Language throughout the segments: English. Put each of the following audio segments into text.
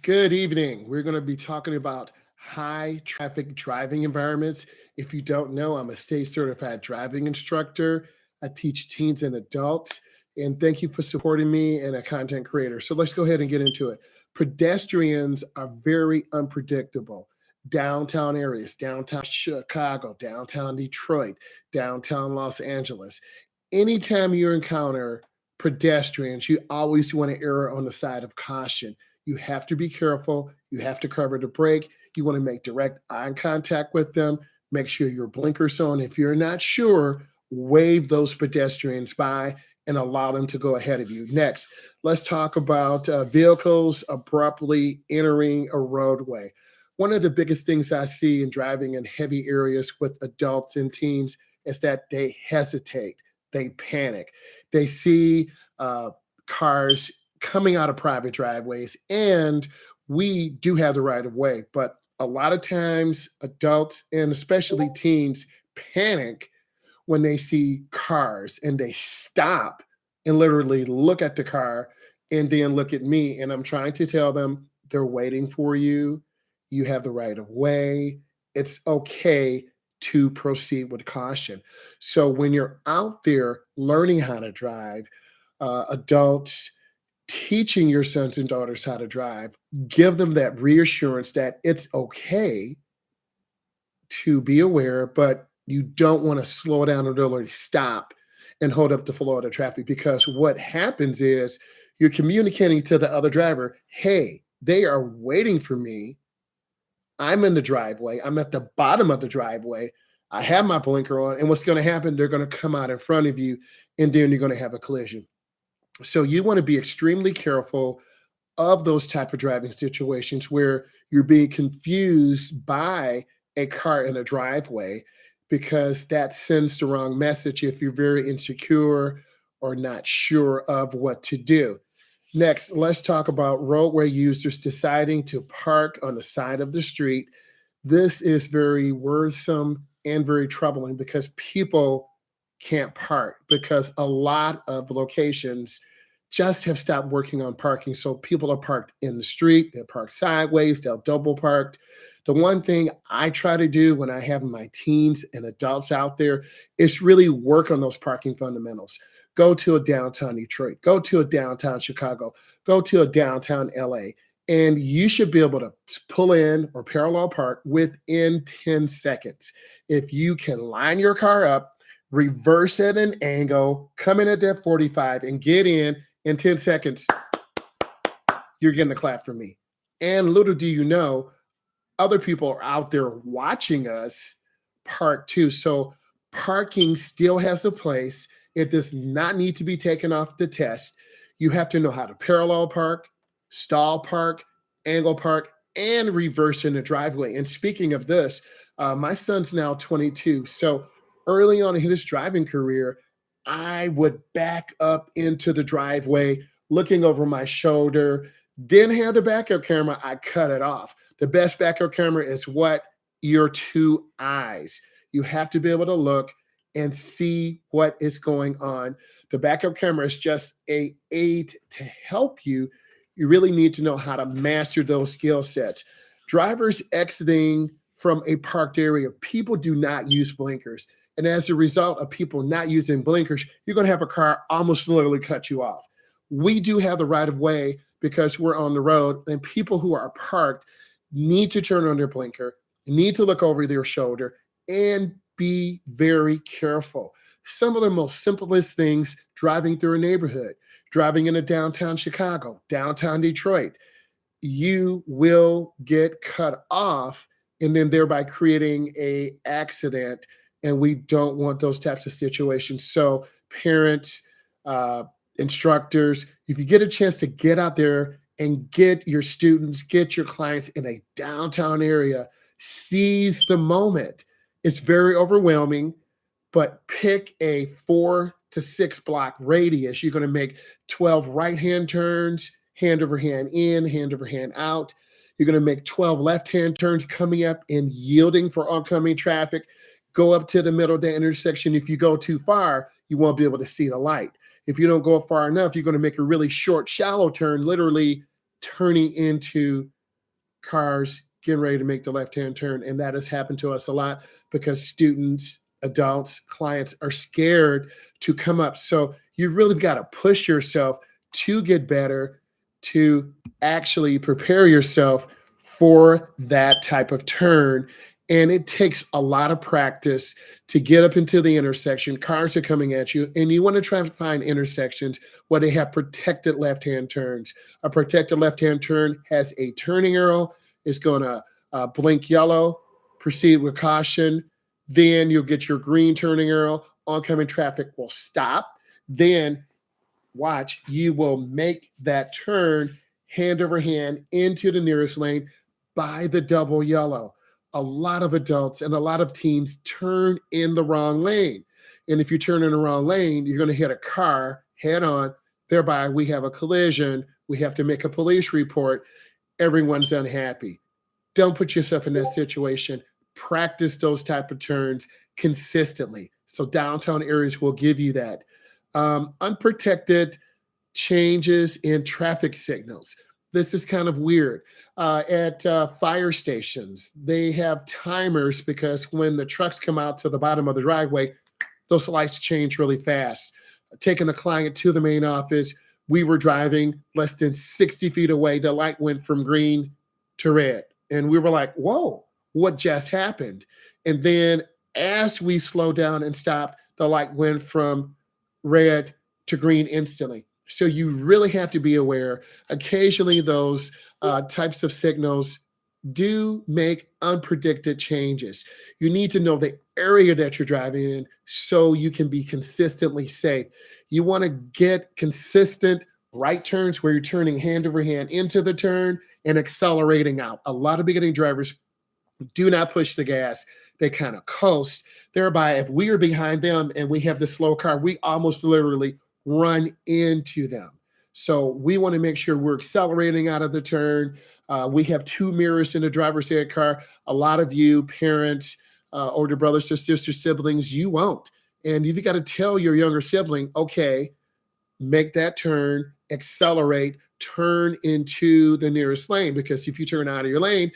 Good evening. We're going to be talking about high traffic driving environments. If you don't know, I'm a state certified driving instructor. I teach teens and adults. And thank you for supporting me and a content creator. So let's go ahead and get into it. Pedestrians are very unpredictable. Downtown areas, downtown Chicago, downtown Detroit, downtown Los Angeles. Anytime you encounter pedestrians, you always want to err on the side of caution. You have to be careful. You have to cover the brake. You want to make direct eye contact with them. Make sure your blinkers on. If you're not sure, wave those pedestrians by and allow them to go ahead of you. Next, let's talk about vehicles abruptly entering a roadway. One of the biggest things I see in driving in heavy areas with adults and teens is that they hesitate, they panic, they see cars coming out of private driveways, and we do have the right of way. But a lot of times, adults and especially teens panic when they see cars and they stop and literally look at the car and then look at me. And I'm trying to tell them they're waiting for you. You have the right of way. It's okay to proceed with caution. So when you're out there learning how to drive, adults, teaching your sons and daughters how to drive, give them that reassurance that it's okay to be aware, but you don't want to slow down or literally stop and hold up the flow of the traffic, because what happens is you're communicating to the other driver, hey, they are waiting for me. I'm in the driveway. I'm at the bottom of the driveway. I have my blinker on. And what's going to happen? They're going to come out in front of you, and then you're going to have a collision. So you want to be extremely careful of those type of driving situations where you're being confused by a car in a driveway, because that sends the wrong message if you're very insecure or not sure of what to do. Next, let's talk about roadway users deciding to park on the side of the street. This is very worrisome and very troubling because people can't park, because a lot of locations just have stopped working on parking. So people are parked in the street, they're parked sideways, they're double parked. The one thing I try to do when I have my teens and adults out there is really work on those parking fundamentals. Go to a downtown Detroit, go to a downtown Chicago, go to a downtown LA, and you should be able to pull in or parallel park within 10 seconds. If you can line your car up, reverse at an angle, come in at that 45 and get in 10 seconds, you're getting a clap from me. And little do you know, other people are out there watching us park too. So parking still has a place. It does not need to be taken off the test. You have to know how to parallel park, stall park, angle park, and reverse in the driveway. And speaking of this, my son's now 22. So early on in his driving career, I would back up into the driveway, looking over my shoulder. Didn't have the backup camera, I cut it off. The best backup camera is what? Your two eyes. You have to be able to look and see what is going on. The backup camera is just a aid to help you. You really need to know how to master those skill sets. Drivers exiting from a parked area, people do not use blinkers. And as a result of people not using blinkers, you're going to have a car almost literally cut you off. We do have the right of way because we're on the road, and people who are parked need to turn on their blinker, need to look over their shoulder, and be very careful. Some of the most simplest things driving through a neighborhood, driving into downtown Chicago, downtown Detroit, you will get cut off and then thereby creating a accident. And we don't want those types of situations. So parents, uh, instructors, if you get a chance to get out there and get your students, get your clients in a downtown area, seize the moment. It's very overwhelming, but pick a 4 to 6 block radius. You're going to make 12 right hand turns, hand over hand in, hand over hand out. You're going to make 12 left hand turns coming up and yielding for oncoming traffic. Go up to the middle of the intersection. If you go too far, you won't be able to see the light. If you don't go far enough, you're going to make a really short, shallow turn, literally turning into cars getting ready to make the left hand turn. And that has happened to us a lot because students, adults, clients are scared to come up. So you really got to push yourself to get better, to actually prepare yourself for that type of turn. And it takes a lot of practice to get up into the intersection. Cars are coming at you, and you want to try to find intersections where they have protected left hand turns. A protected left hand turn has a turning arrow, it's going to blink yellow, proceed with caution. Then you'll get your green turning arrow. Oncoming traffic will stop. Then watch, you will make that turn hand over hand into the nearest lane by the double yellow. A lot of adults and a lot of teens turn in the wrong lane. And if you turn in the wrong lane, you're going to hit a car head on. Thereby, we have a collision. We have to make a police report. Everyone's unhappy. Don't put yourself in that situation. Practice those type of turns consistently. So downtown areas will give you that. Unprotected changes in traffic signals. This is kind of weird. At fire stations, they have timers because when the trucks come out to the bottom of the driveway, those lights change really fast. Taking a client to the main office, we were driving less than 60 feet away. The light went from green to red. And we were like, whoa, what just happened? And then as we slowed down and stopped, the light went from red to green instantly. So you really have to be aware. Occasionally, those types of signals do make unpredicted changes. You need to know the area that you're driving in so you can be consistently safe. You want to get consistent right turns where you're turning hand over hand into the turn and accelerating out. A lot of beginning drivers do not push the gas. They kind of coast. Thereby, if we are behind them and we have the slow car, we almost literally run into them. So we want to make sure we're accelerating out of the turn. We have two mirrors in the driver's side car. A lot of you parents, older brothers or sisters, siblings, you won't. And you've got to tell your younger sibling, okay, make that turn, accelerate, turn into the nearest lane. Because if you turn out of your lane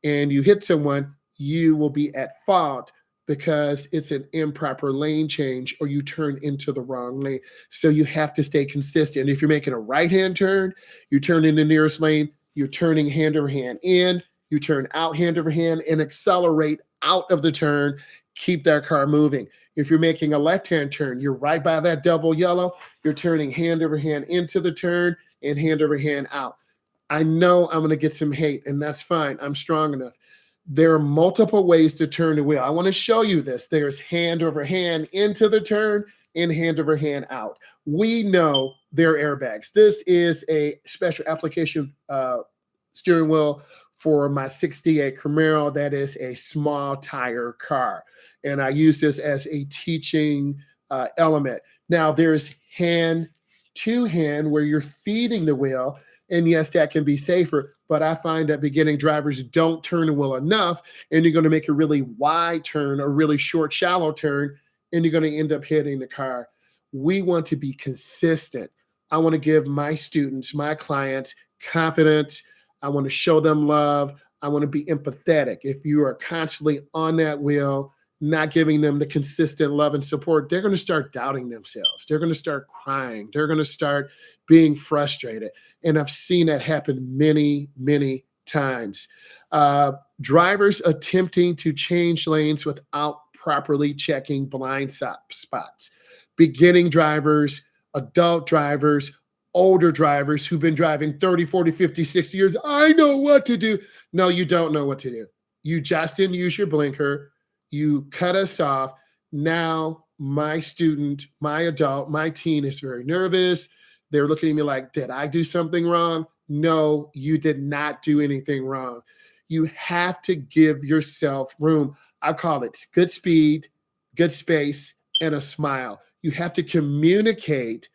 and you hit someone, you will be at fault because it's an improper lane change or you turn into the wrong lane. So you have to stay consistent. If you're making a right-hand turn, you turn in the nearest lane, you're turning hand over hand in, you turn out hand over hand and accelerate out of the turn, keep that car moving. If you're making a left-hand turn, you're right by that double yellow, you're turning hand over hand into the turn and hand over hand out. I know I'm going to get some hate, and that's fine. I'm strong enough. There are multiple ways to turn the wheel. I want to show you this. There's hand over hand into the turn and hand over hand out. We know there are airbags. This is a special application steering wheel for my 68 Camaro. That is a small tire car. And I use this as a teaching element. Now there's hand to hand where you're feeding the wheel. And yes, that can be safer, but I find that beginning drivers don't turn the wheel enough, and you're going to make a really wide turn or really short, shallow turn, and you're going to end up hitting the car. We want to be consistent. I want to give my students, my clients, confidence. I want to show them love. I want to be empathetic. If you are constantly on that wheel, not giving them the consistent love and support, they're going to start doubting themselves. They're going to start crying. They're going to start being frustrated. And I've seen that happen many, many times. Drivers attempting to change lanes without properly checking blind spots. Beginning drivers, adult drivers, older drivers who've been driving 30, 40, 50, 60 years. I know what to do. No, you don't know what to do. You just didn't use your blinker. You cut us off. Now my student, my adult, my teen is very nervous. They're looking at me like, did I do something wrong? No, you did not do anything wrong. You have to give yourself room. I call it good speed, good space, and a smile. You have to communicate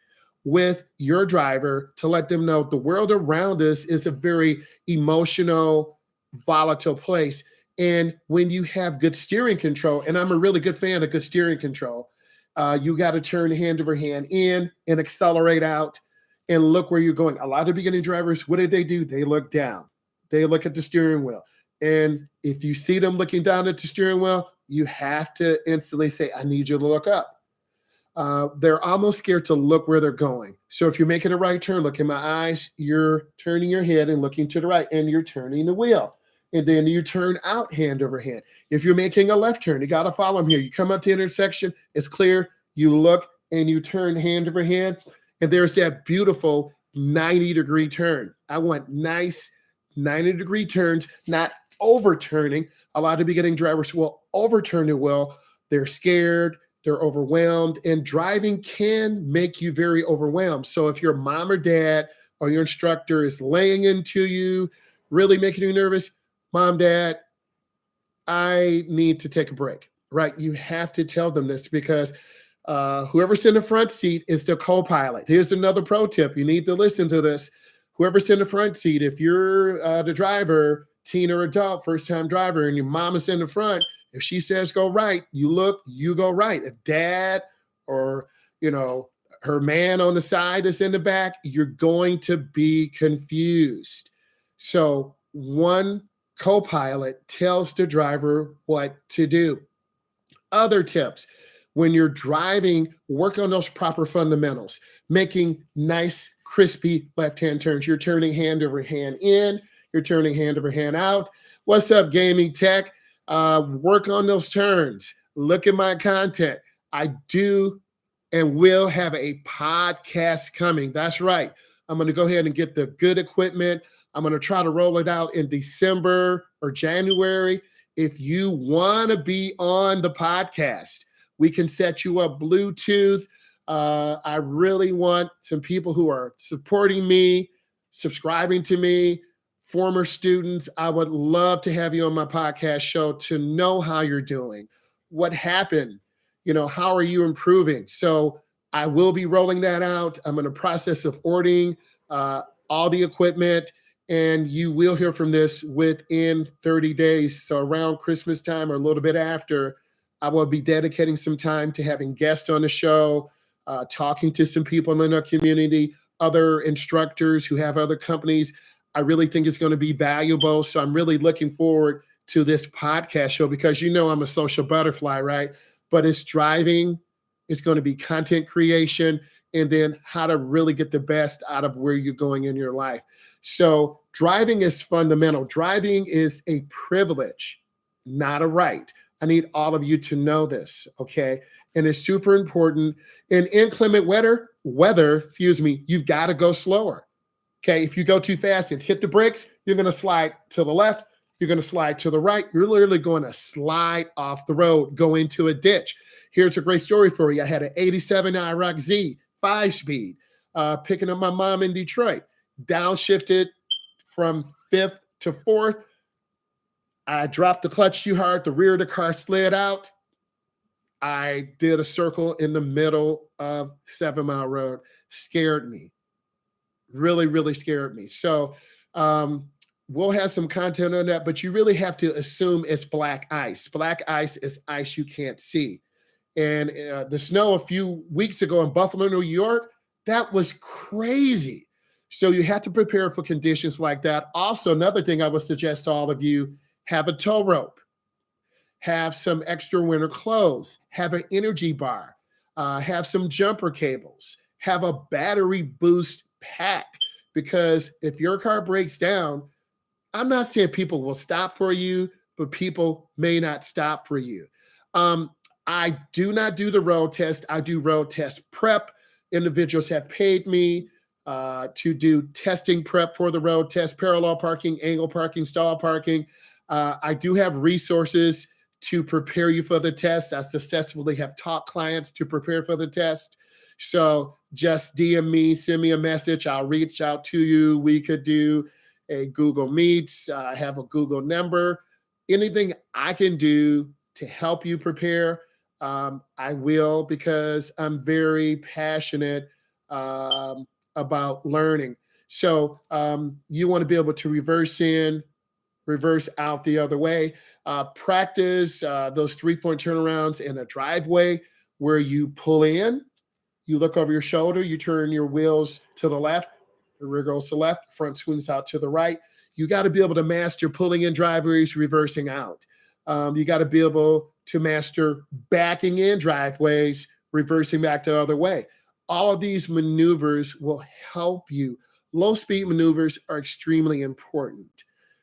with your driver to let them know the world around us is a very emotional, volatile place. And when you have good steering control, and I'm a really good fan of good steering control, you got to turn hand over hand in and accelerate out. and look where you're going. A lot of beginning drivers, what do? They look down. They look at the steering wheel. And if you see them looking down at the steering wheel, you have to instantly say, I need you to look up. They're almost scared to look where they're going. So if you're making a right turn, look in my eyes, you're turning your head and looking to the right, and you're turning the wheel. And then you turn out hand over hand. If you're making a left turn, you got to follow them here. You come up to the intersection, it's clear, you look and you turn hand over hand. And there's that beautiful 90-degree turn. I want nice 90-degree turns, not overturning. A lot of beginning drivers will overturn the wheel. They're scared, they're overwhelmed, and driving can make you very overwhelmed. So if your mom or dad or your instructor is laying into you, really making you nervous, mom, dad, I need to take a break, right? You have to tell them this because whoever's in the front seat is the co-pilot. Here's another pro tip. You need to listen to this. Whoever's in the front seat, if you're the driver, teen or adult, first-time driver, and your mom is in the front, if she says go right, you look, you go right. If dad or, her man on the side is in the back, you're going to be confused. So one co-pilot tells the driver what to do. Other tips: when you're driving, work on those proper fundamentals, making nice, crispy left-hand turns. You're turning hand over hand in, you're turning hand over hand out. What's up, gaming tech? Work on those turns. Look at my content. I do and will have a podcast coming. That's right. I'm going to go ahead and get the good equipment. I'm going to try to roll it out in December or January. If you want to be on the podcast, we can set you up Bluetooth. I really want some people who are supporting me, subscribing to me, former students. I would love to have you on my podcast show to know how you're doing, what happened, how are you improving? So I will be rolling that out. I'm in the process of ordering all the equipment, and you will hear from this within 30 days. So around Christmas time or a little bit after, I will be dedicating some time to having guests on the show, talking to some people in our community, other instructors who have other companies. I really think it's going to be valuable. So I'm really looking forward to this podcast show because I'm a social butterfly, right? But it's driving, it's going to be content creation, and then how to really get the best out of where you're going in your life. So driving is fundamental. Driving is a privilege, not a right. I need all of you to know this, okay? And it's super important. In inclement weather, you've got to go slower. Okay, if you go too fast and hit the brakes, you're going to slide to the left, you're going to slide to the right. You're literally going to slide off the road, go into a ditch. Here's a great story for you. I had an 87 IROC Z, 5-speed, picking up my mom in Detroit. Downshifted from 5th to 4th. I dropped the clutch too hard. The rear of the car slid out. I did a circle in the middle of 7 Mile Road. Scared me. Really, really scared me. So we'll have some content on that, but you really have to assume it's black ice. Black ice is ice you can't see. And the snow a few weeks ago in Buffalo, New York, that was crazy. So you have to prepare for conditions like that. Also, another thing I would suggest to all of you, have a tow rope, have some extra winter clothes, have an energy bar, have some jumper cables, have a battery boost pack, because if your car breaks down, I'm not saying people will stop for you, but people may not stop for you. I do not do the road test. I do road test prep. Individuals have paid me to do testing prep for the road test, parallel parking, angle parking, stall parking. I do have resources to prepare you for the test. I successfully have taught clients to prepare for the test. So just DM me, send me a message. I'll reach out to you. We could do a Google Meets. I have a Google number. Anything I can do to help you prepare, I will, because I'm very passionate about learning. So you want to be able to reverse in, reverse out the other way. Practice those 3-point turnarounds in a driveway where you pull in, You look over your shoulder, you turn your wheels to the left, the rear goes to the left, front swings out to the right. You got to be able to master pulling in driveways, reversing out. You got to be able to master backing in driveways, reversing back the other way. All of these maneuvers will help you. Low speed maneuvers are extremely important.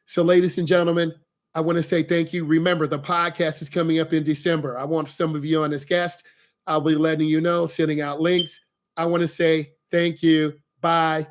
So, ladies and gentlemen, I want to say thank you. Remember, the podcast is coming up in December. I want some of you on as guests. I'll be letting you know, sending out links. I want to say thank you. Bye.